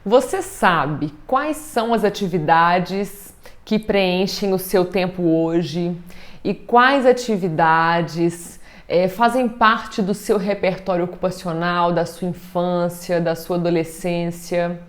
Você sabe quais são as atividades que preenchem o seu tempo hoje e quais atividades fazem parte do seu repertório ocupacional, da sua infância, da sua adolescência?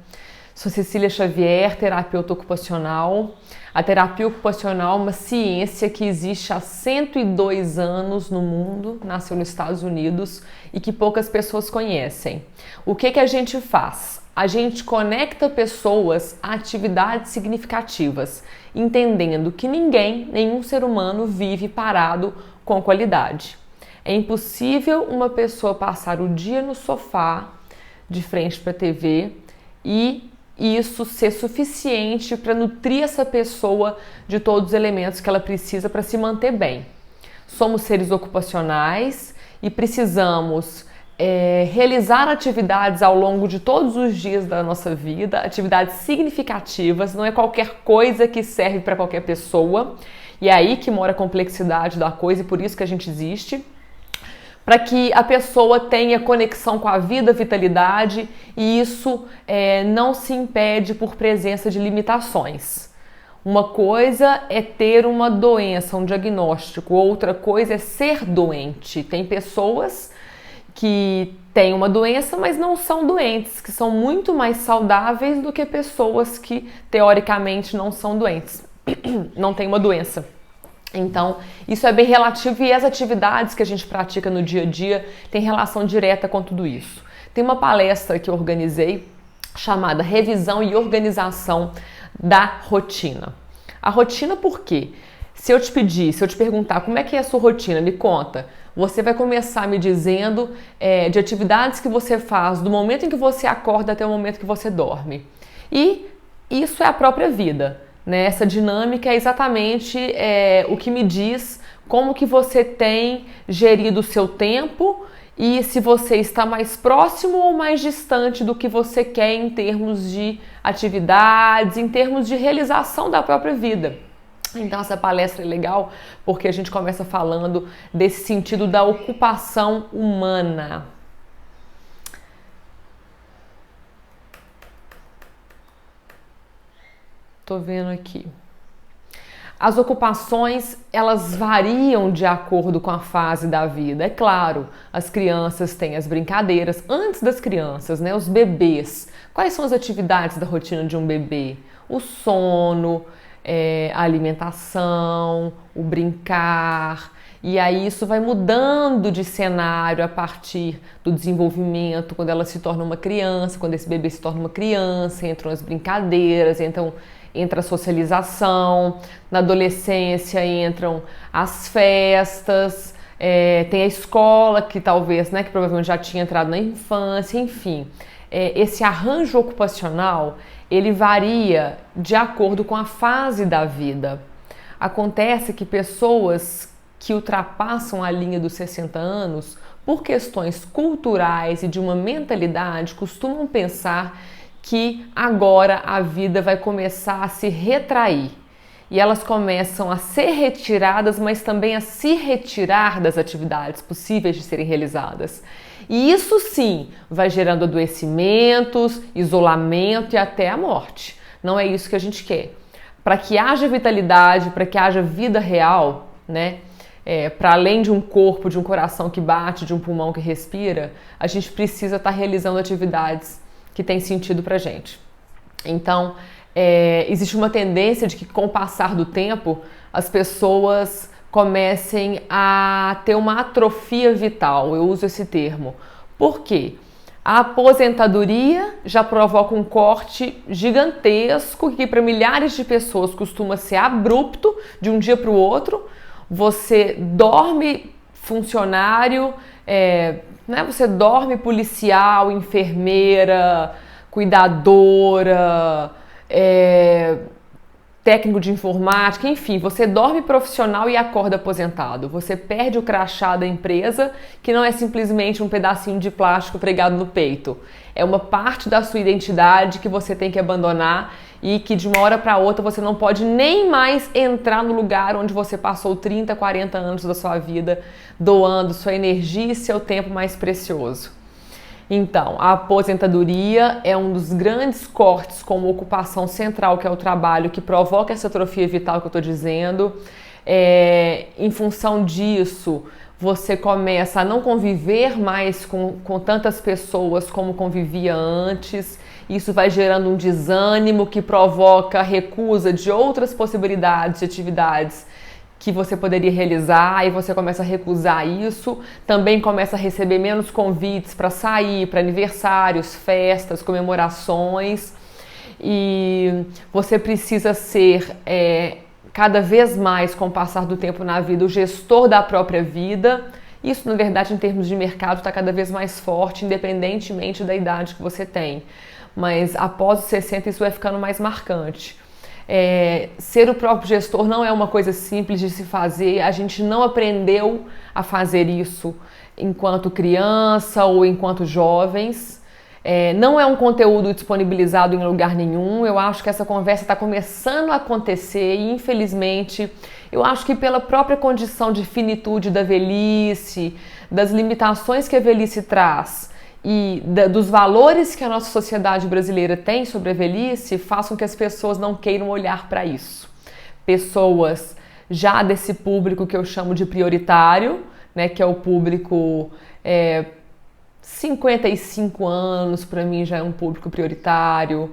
Sou Cecília Xavier, terapeuta ocupacional. A terapia ocupacional é uma ciência que existe há 102 anos no mundo, nasceu nos Estados Unidos e que poucas pessoas conhecem. O que a gente faz? A gente conecta pessoas a atividades significativas, entendendo que nenhum ser humano vive parado com qualidade. É impossível uma pessoa passar o dia no sofá, de frente para a TV, e isso ser suficiente para nutrir essa pessoa de todos os elementos que ela precisa para se manter bem. Somos seres ocupacionais e precisamos realizar atividades ao longo de todos os dias da nossa vida, atividades significativas, não é qualquer coisa que serve para qualquer pessoa, e é aí que mora a complexidade da coisa e por isso que a gente existe, para que a pessoa tenha conexão com a vida, vitalidade, e isso não se impede por presença de limitações. Uma coisa é ter uma doença, um diagnóstico, outra coisa é ser doente. Tem pessoas que têm uma doença, mas não são doentes, que são muito mais saudáveis do que pessoas que teoricamente não são doentes, não têm uma doença. Então, isso é bem relativo e as atividades que a gente pratica no dia a dia têm relação direta com tudo isso. Tem uma palestra que eu organizei chamada Revisão e Organização da Rotina. A rotina por quê? Se eu te perguntar como é que é a sua rotina, me conta. Você vai começar me dizendo de atividades que você faz do momento em que você acorda até o momento que você dorme. E isso é a própria vida. Essa dinâmica é exatamente o que me diz como que você tem gerido o seu tempo e se você está mais próximo ou mais distante do que você quer em termos de atividades, em termos de realização da própria vida. Então essa palestra é legal porque a gente começa falando desse sentido da ocupação humana. Tô vendo aqui. As ocupações, elas variam de acordo com a fase da vida. É claro, as crianças têm as brincadeiras. Antes das crianças, os bebês. Quais são as atividades da rotina de um bebê? O sono, a alimentação, o brincar. E aí isso vai mudando de cenário a partir do desenvolvimento, quando ela se torna uma criança, quando esse bebê se torna uma criança, entram as brincadeiras, entra a socialização, na adolescência entram as festas, tem a escola que talvez, que provavelmente já tinha entrado na infância, enfim. Esse arranjo ocupacional, ele varia de acordo com a fase da vida. Acontece que pessoas que ultrapassam a linha dos 60 anos, por questões culturais e de uma mentalidade, costumam pensar que agora a vida vai começar a se retrair. E elas começam a ser retiradas, mas também a se retirar das atividades possíveis de serem realizadas. E isso sim vai gerando adoecimentos, isolamento e até a morte. Não é isso que a gente quer. Para que haja vitalidade, para que haja vida real, para além de um corpo, de um coração que bate, de um pulmão que respira, a gente precisa estar realizando atividades que têm sentido pra gente. Então, existe uma tendência de que com o passar do tempo, as pessoas comecem a ter uma atrofia vital, eu uso esse termo. Por quê? A aposentadoria já provoca um corte gigantesco que para milhares de pessoas costuma ser abrupto, de um dia para o outro. Você dorme funcionário, você dorme policial, enfermeira, cuidadora, técnico de informática, enfim, você dorme profissional e acorda aposentado. Você perde o crachá da empresa, que não é simplesmente um pedacinho de plástico pregado no peito. É uma parte da sua identidade que você tem que abandonar e que de uma hora para outra você não pode nem mais entrar no lugar onde você passou 30, 40 anos da sua vida doando sua energia e seu tempo mais precioso. Então, a aposentadoria é um dos grandes cortes como ocupação central, que é o trabalho, que provoca essa atrofia vital que eu estou dizendo. Em função disso, você começa a não conviver mais com tantas pessoas como convivia antes. Isso vai gerando um desânimo que provoca recusa de outras possibilidades de atividades que você poderia realizar, e você começa a recusar isso. Também começa a receber menos convites para sair, para aniversários, festas, comemorações. E você precisa ser cada vez mais, com o passar do tempo na vida, o gestor da própria vida. Isso, na verdade, em termos de mercado, está cada vez mais forte, independentemente da idade que você tem. Mas após os 60 isso vai ficando mais marcante. Ser o próprio gestor não é uma coisa simples de se fazer. A gente não aprendeu a fazer isso enquanto criança ou enquanto jovens. Não é um conteúdo disponibilizado em lugar nenhum. Eu acho que essa conversa está começando a acontecer e, infelizmente, eu acho que pela própria condição de finitude da velhice, das limitações que a velhice traz e dos valores que a nossa sociedade brasileira tem sobre a velhice, façam que as pessoas não queiram olhar para isso. Pessoas já desse público que eu chamo de prioritário, né, que é o público 55 anos, para mim já é um público prioritário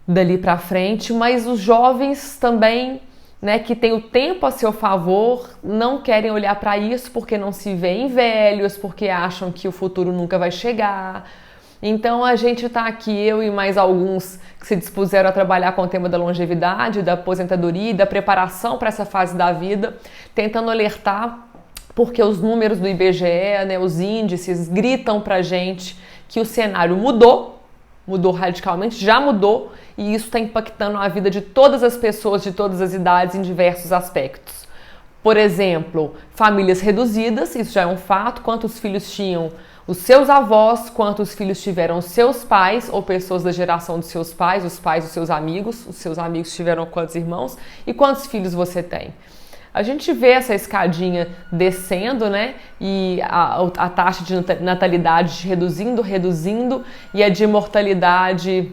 dali para frente, mas os jovens também, né, que têm o tempo a seu favor, não querem olhar para isso porque não se veem velhos, porque acham que o futuro nunca vai chegar. Então a gente está aqui, eu e mais alguns que se dispuseram a trabalhar com o tema da longevidade, da aposentadoria e da preparação para essa fase da vida, tentando alertar, porque os números do IBGE, né, os índices, gritam pra gente que o cenário mudou radicalmente, já mudou, e isso está impactando a vida de todas as pessoas de todas as idades em diversos aspectos. Por exemplo, famílias reduzidas, isso já é um fato. Quantos filhos tinham os seus avós, quantos filhos tiveram os seus pais ou pessoas da geração dos seus pais, os pais dos seus amigos, os seus amigos tiveram quantos irmãos e quantos filhos você tem. A gente vê essa escadinha descendo, né? E a taxa de natalidade reduzindo, e a de mortalidade,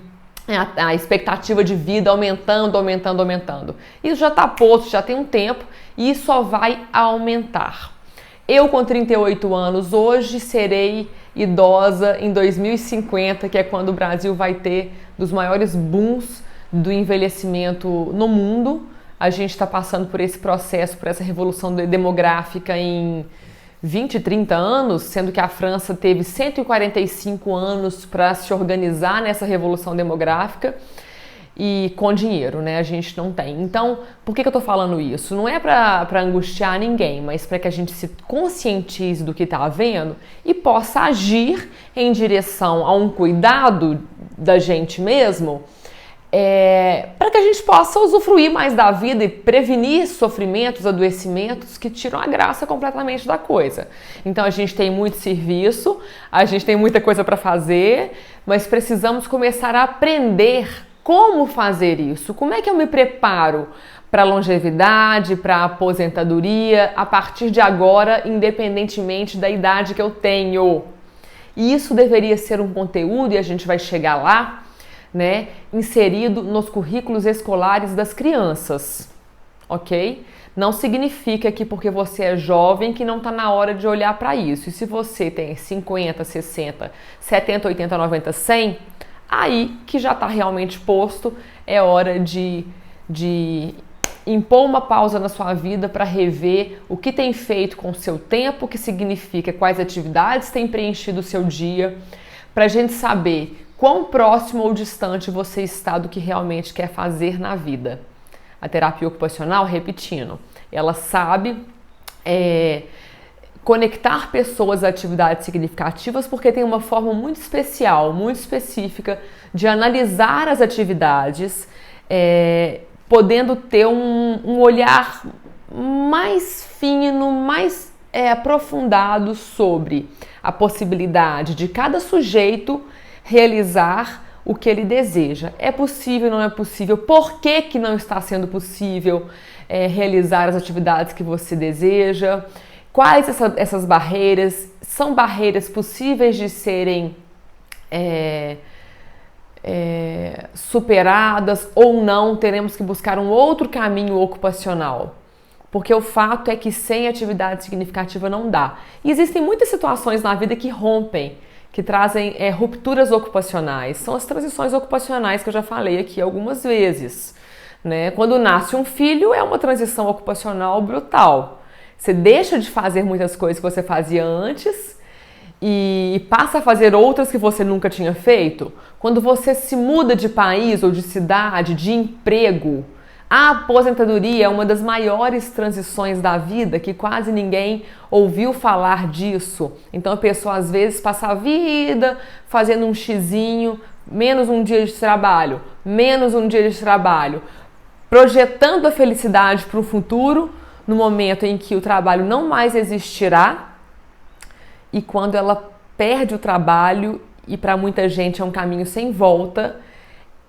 a expectativa de vida aumentando. Isso já está posto, já tem um tempo, e isso só vai aumentar. Eu, com 38 anos, hoje serei idosa em 2050, que é quando o Brasil vai ter dos maiores booms do envelhecimento no mundo. A gente está passando por esse processo, por essa revolução demográfica em 20, 30 anos, sendo que a França teve 145 anos para se organizar nessa revolução demográfica e com dinheiro, né? A gente não tem. Então, por que eu estou falando isso? Não é para angustiar ninguém, mas para que a gente se conscientize do que está havendo e possa agir em direção a um cuidado da gente mesmo, para que a gente possa usufruir mais da vida e prevenir sofrimentos, adoecimentos que tiram a graça completamente da coisa. Então a gente tem muito serviço, a gente tem muita coisa para fazer, mas precisamos começar a aprender como fazer isso. Como é que eu me preparo para a longevidade, para a aposentadoria, a partir de agora, independentemente da idade que eu tenho. E isso deveria ser um conteúdo, e a gente vai chegar lá, né, inserido nos currículos escolares das crianças, ok? Não significa que porque você é jovem que não está na hora de olhar para isso. E se você tem 50, 60, 70, 80, 90, 100, aí que já está realmente posto, é hora de impor uma pausa na sua vida para rever o que tem feito com o seu tempo, o que significa quais atividades têm preenchido o seu dia, para a gente saber quão próximo ou distante você está do que realmente quer fazer na vida. A terapia ocupacional, repetindo, ela sabe conectar pessoas a atividades significativas porque tem uma forma muito especial, muito específica de analisar as atividades, podendo ter um olhar mais fino, mais aprofundado sobre a possibilidade de cada sujeito realizar o que ele deseja. É possível, não é possível? Por que que não está sendo possível realizar as atividades que você deseja? Quais essas barreiras? São barreiras possíveis de serem superadas ou não, teremos que buscar um outro caminho ocupacional. Porque o fato é que sem atividade significativa não dá. E existem muitas situações na vida que rompem, que trazem rupturas ocupacionais. São as transições ocupacionais que eu já falei aqui algumas vezes, né? Quando nasce um filho, é uma transição ocupacional brutal. Você deixa de fazer muitas coisas que você fazia antes e passa a fazer outras que você nunca tinha feito. Quando você se muda de país ou de cidade, de emprego, a aposentadoria é uma das maiores transições da vida que quase ninguém ouviu falar disso. Então a pessoa às vezes passa a vida fazendo um xizinho, menos um dia de trabalho, menos um dia de trabalho, projetando a felicidade para o futuro no momento em que o trabalho não mais existirá e quando ela perde o trabalho, e para muita gente é um caminho sem volta,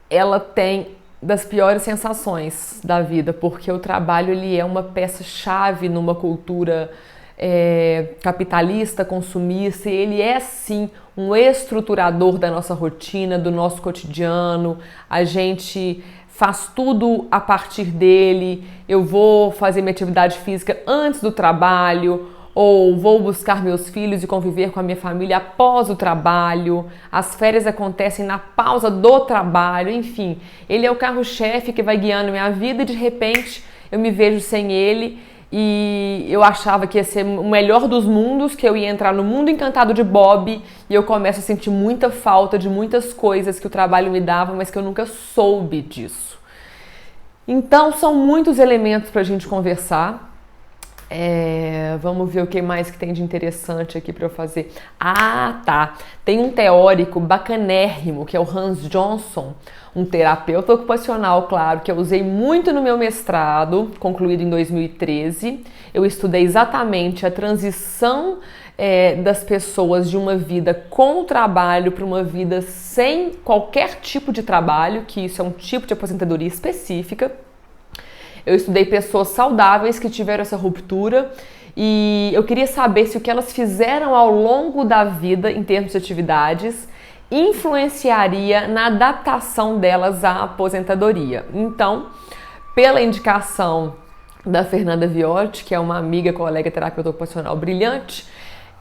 ela tem das piores sensações da vida, porque o trabalho ele é uma peça-chave numa cultura capitalista, consumista, e ele é sim um estruturador da nossa rotina, do nosso cotidiano. A gente faz tudo a partir dele. Eu vou fazer minha atividade física antes do trabalho, ou vou buscar meus filhos e conviver com a minha família após o trabalho. As férias acontecem na pausa do trabalho, enfim. Ele é o carro-chefe que vai guiando minha vida e de repente eu me vejo sem ele e eu achava que ia ser o melhor dos mundos, que eu ia entrar no mundo encantado de Bob e eu começo a sentir muita falta de muitas coisas que o trabalho me dava, mas que eu nunca soube disso. Então são muitos elementos para a gente conversar. Vamos ver o que mais que tem de interessante aqui para eu fazer. Ah, tá. Tem um teórico bacanérrimo, que é o Hans Johnson, um terapeuta ocupacional, claro, que eu usei muito no meu mestrado, concluído em 2013. Eu estudei exatamente a transição das pessoas de uma vida com trabalho para uma vida sem qualquer tipo de trabalho, que isso é um tipo de aposentadoria específica. Eu estudei pessoas saudáveis que tiveram essa ruptura e eu queria saber se o que elas fizeram ao longo da vida, em termos de atividades, influenciaria na adaptação delas à aposentadoria. Então, pela indicação da Fernanda Viotti, que é uma amiga, colega terapeuta ocupacional brilhante,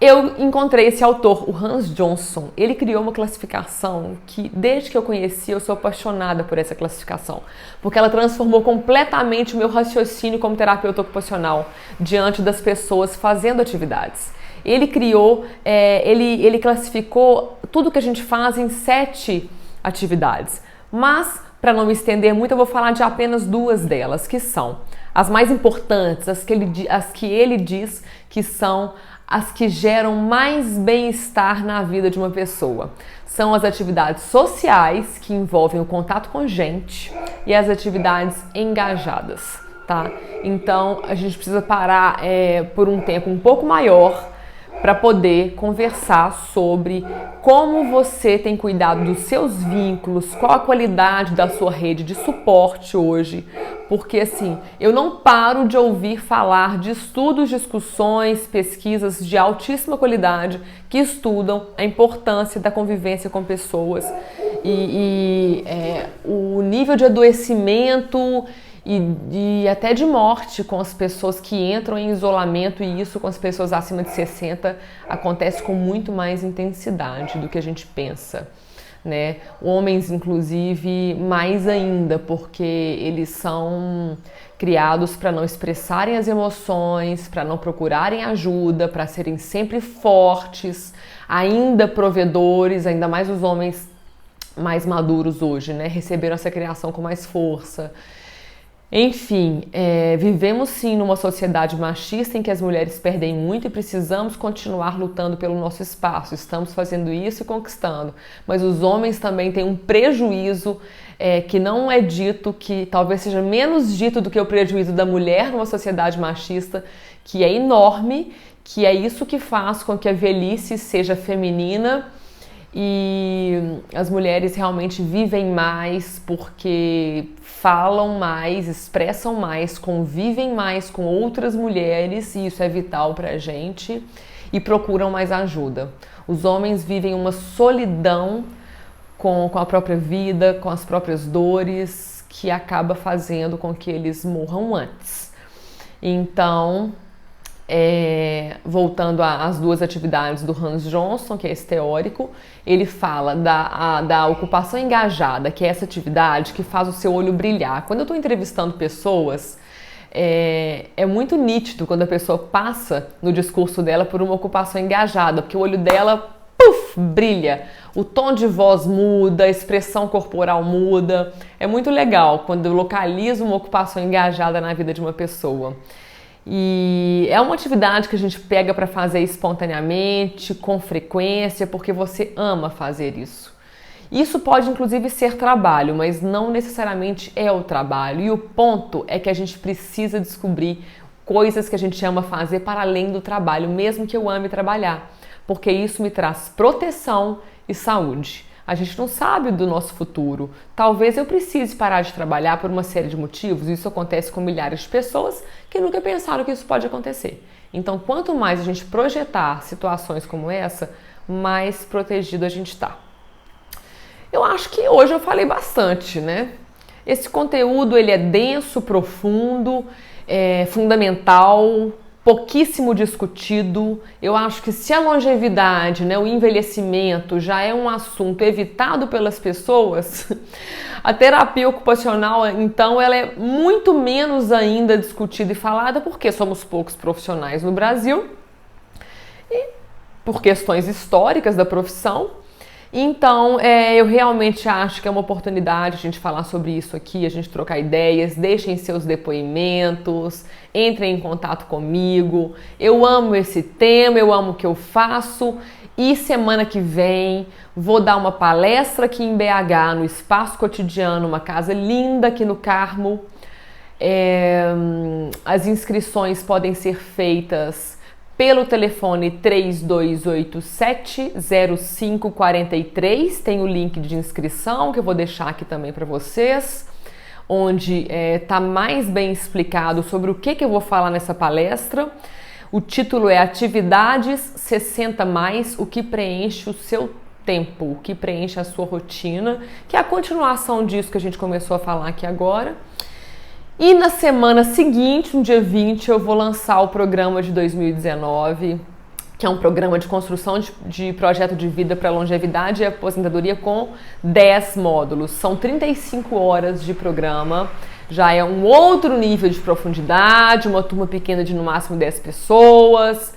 eu encontrei esse autor, o Hans Johnson. Ele criou uma classificação que, desde que eu conheci, eu sou apaixonada por essa classificação, porque ela transformou completamente o meu raciocínio como terapeuta ocupacional diante das pessoas fazendo atividades. Ele criou, ele classificou tudo que a gente faz em 7 atividades, mas, para não me estender muito, eu vou falar de apenas 2 delas, que são as mais importantes, as que ele diz que são as que geram mais bem-estar na vida de uma pessoa. São as atividades sociais, que envolvem o contato com gente, e as atividades engajadas, tá? Então, a gente precisa parar por um tempo um pouco maior para poder conversar sobre como você tem cuidado dos seus vínculos, qual a qualidade da sua rede de suporte hoje, porque assim, eu não paro de ouvir falar de estudos, discussões, pesquisas de altíssima qualidade que estudam a importância da convivência com pessoas e o nível de adoecimento e até de morte com as pessoas que entram em isolamento, e isso com as pessoas acima de 60 acontece com muito mais intensidade do que a gente pensa, né? Homens, inclusive, mais ainda, porque eles são criados para não expressarem as emoções, para não procurarem ajuda, para serem sempre fortes, ainda provedores, ainda mais os homens mais maduros hoje, né? Receberam essa criação com mais força. Enfim, vivemos sim numa sociedade machista em que as mulheres perdem muito e precisamos continuar lutando pelo nosso espaço. Estamos fazendo isso e conquistando, mas os homens também têm um prejuízo que não é dito, que talvez seja menos dito do que o prejuízo da mulher numa sociedade machista, que é enorme, que é isso que faz com que a velhice seja feminina. E as mulheres realmente vivem mais porque falam mais, expressam mais, convivem mais com outras mulheres, e isso é vital pra gente. e procuram mais ajuda. Os homens vivem uma solidão com a própria vida, com as próprias dores, que acaba fazendo com que eles morram antes. Então, voltando às duas atividades do Hans Johnson, que é esse teórico, ele fala da ocupação engajada, que é essa atividade que faz o seu olho brilhar. Quando eu estou entrevistando pessoas, é muito nítido quando a pessoa passa no discurso dela por uma ocupação engajada, porque o olho dela brilha, o tom de voz muda, a expressão corporal muda. É muito legal quando eu localizo uma ocupação engajada na vida de uma pessoa. E é uma atividade que a gente pega para fazer espontaneamente, com frequência, porque você ama fazer isso. Isso pode inclusive ser trabalho, mas não necessariamente é o trabalho. E o ponto é que a gente precisa descobrir coisas que a gente ama fazer para além do trabalho, mesmo que eu ame trabalhar, porque isso me traz proteção e saúde. A gente não sabe do nosso futuro. Talvez eu precise parar de trabalhar por uma série de motivos. Isso acontece com milhares de pessoas que nunca pensaram que isso pode acontecer. Então, quanto mais a gente projetar situações como essa, mais protegido a gente está. Eu acho que hoje eu falei bastante, né? Esse conteúdo ele é denso, profundo, fundamental, pouquíssimo discutido. Eu acho que se a longevidade, né, o envelhecimento já é um assunto evitado pelas pessoas, a terapia ocupacional, então, ela é muito menos ainda discutida e falada porque somos poucos profissionais no Brasil e por questões históricas da profissão. Então, eu realmente acho que é uma oportunidade a gente falar sobre isso aqui, a gente trocar ideias, deixem seus depoimentos, entrem em contato comigo. Eu amo esse tema, eu amo o que eu faço e semana que vem vou dar uma palestra aqui em BH, no Espaço Cotidiano, uma casa linda aqui no Carmo. As inscrições podem ser feitas pelo telefone 3287-0543, tem o link de inscrição que eu vou deixar aqui também para vocês, onde está mais bem explicado sobre o que eu vou falar nessa palestra. O título é Atividades 60+, o que preenche o seu tempo, o que preenche a sua rotina, que é a continuação disso que a gente começou a falar aqui agora. E na semana seguinte, no dia 20, eu vou lançar o programa de 2019, que é um programa de construção de projeto de vida para longevidade e aposentadoria com 10 módulos. São 35 horas de programa, já é um outro nível de profundidade, uma turma pequena de no máximo 10 pessoas.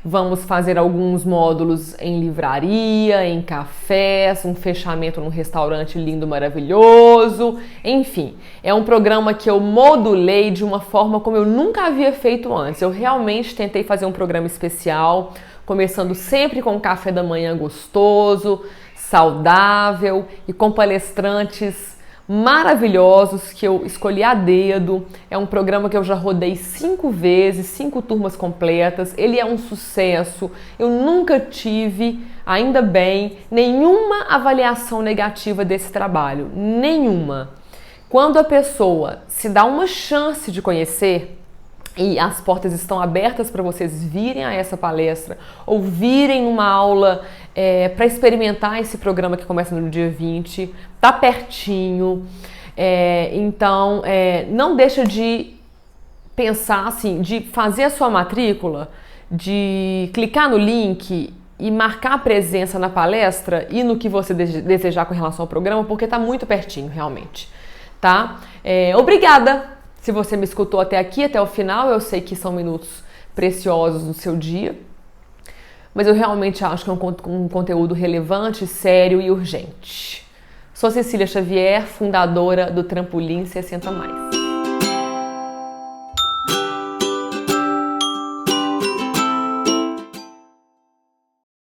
Vamos fazer alguns módulos em livraria, em cafés, um fechamento num restaurante lindo, maravilhoso. Enfim, é um programa que eu modulei de uma forma como eu nunca havia feito antes. Eu realmente tentei fazer um programa especial, começando sempre com um café da manhã gostoso, saudável e com palestrantes maravilhosos que eu escolhi a dedo. É um programa que eu já rodei 5 vezes, 5 turmas completas. Ele é um sucesso. Eu nunca tive, ainda bem, nenhuma avaliação negativa desse trabalho. Nenhuma. Quando a pessoa se dá uma chance de conhecer, e as portas estão abertas para vocês virem a essa palestra ou virem uma aula para experimentar esse programa que começa no dia 20, tá pertinho. Então, não deixa de pensar assim, de fazer a sua matrícula, de clicar no link e marcar a presença na palestra e no que você desejar com relação ao programa, porque tá muito pertinho, realmente, tá? Obrigada! Se você me escutou até aqui, até o final, eu sei que são minutos preciosos no seu dia, mas eu realmente acho que é um conteúdo relevante, sério e urgente. Sou Cecília Xavier, fundadora do Trampolim 60+.